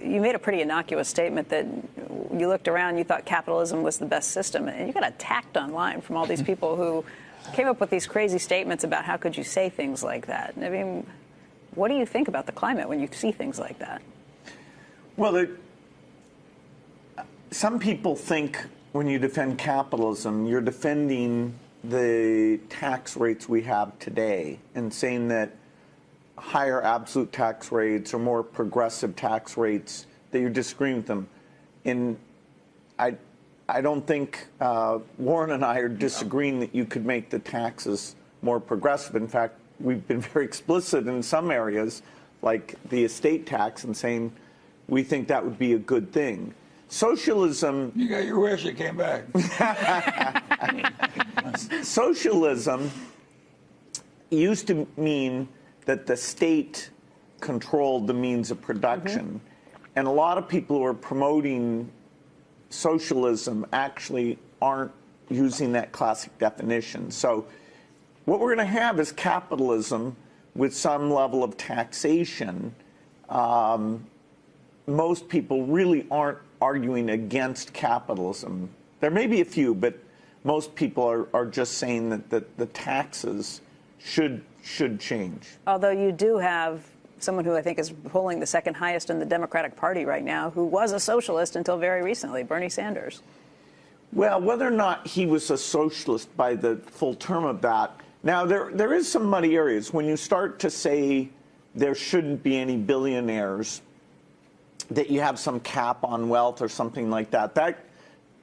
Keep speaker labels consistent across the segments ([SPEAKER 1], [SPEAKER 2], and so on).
[SPEAKER 1] you made a pretty innocuous statement that you looked around, you thought capitalism was the best system, and you got attacked online from all these people who came up with these crazy statements about how could you say things like that. I mean, what do you think about the climate when you see things like that?
[SPEAKER 2] Well, some people think when you defend capitalism, you're defending the tax rates we have today and saying that higher absolute tax rates or more progressive tax rates, that you're disagreeing with them. And I don't think Warren and I are disagreeing that you could make the taxes more progressive. In fact, we've been very explicit in some areas, like the estate tax, and saying we think that would be a good thing. Socialism...
[SPEAKER 3] You got your wish, it came back.
[SPEAKER 2] Socialism used to mean that the state controlled the means of production. And a lot of people who are promoting socialism actually aren't using that classic definition. So what we're going to have is capitalism with some level of taxation. Most people really aren't arguing against capitalism. There may be a few, but most people are just saying that the taxes should change.
[SPEAKER 1] Although you do have someone who I think is polling the second highest in the Democratic Party right now, who was a socialist until very recently, Bernie Sanders.
[SPEAKER 2] Well, whether or not he was a socialist by the full term of that, now there is some muddy areas. When you start to say there shouldn't be any billionaires, that you have some cap on wealth or something like that, that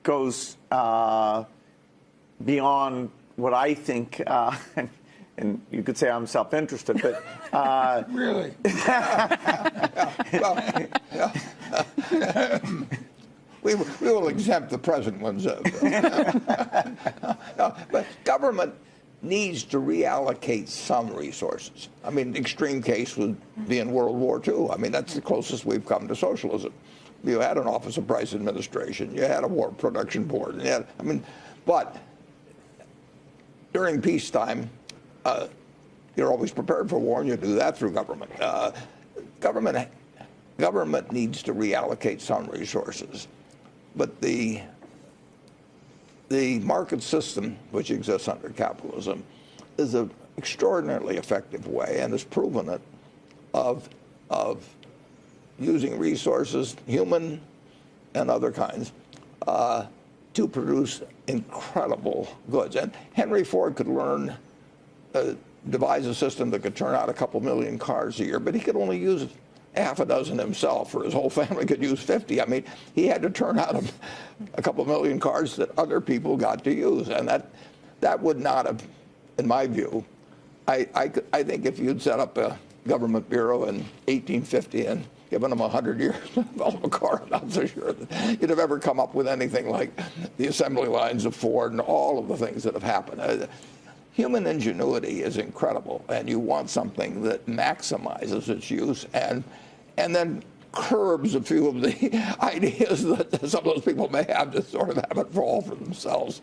[SPEAKER 2] goes beyond what I think, and you could say I'm self-interested, but...
[SPEAKER 3] Really?
[SPEAKER 4] We will exempt the present ones. But government needs to reallocate some resources. I mean, the extreme case would be in World War II. I mean, that's the closest we've come to socialism. You had an Office of Price Administration. You had a War Production Board. And you had, I mean, but during peacetime, you're always prepared for war, and you do that through government. Government needs to reallocate some resources, but the market system, which exists under capitalism, is an extraordinarily effective way, and has proven it, of using resources, human and other kinds, to produce incredible goods. And Henry Ford could devise a system that could turn out a couple million cars a year, but he could only use half a dozen himself, or his whole family could use 50. I mean, he had to turn out a couple million cars that other people got to use, and that would not have, in my view, I think if you'd set up a government bureau in 1850 and given them 100 years to develop a car, I'm not so sure that you'd have ever come up with anything like the assembly lines of Ford and all of the things that have happened. Human ingenuity is incredible, and you want something that maximizes its use and then curbs a few of the ideas that some of those people may have to sort of have it fall for themselves.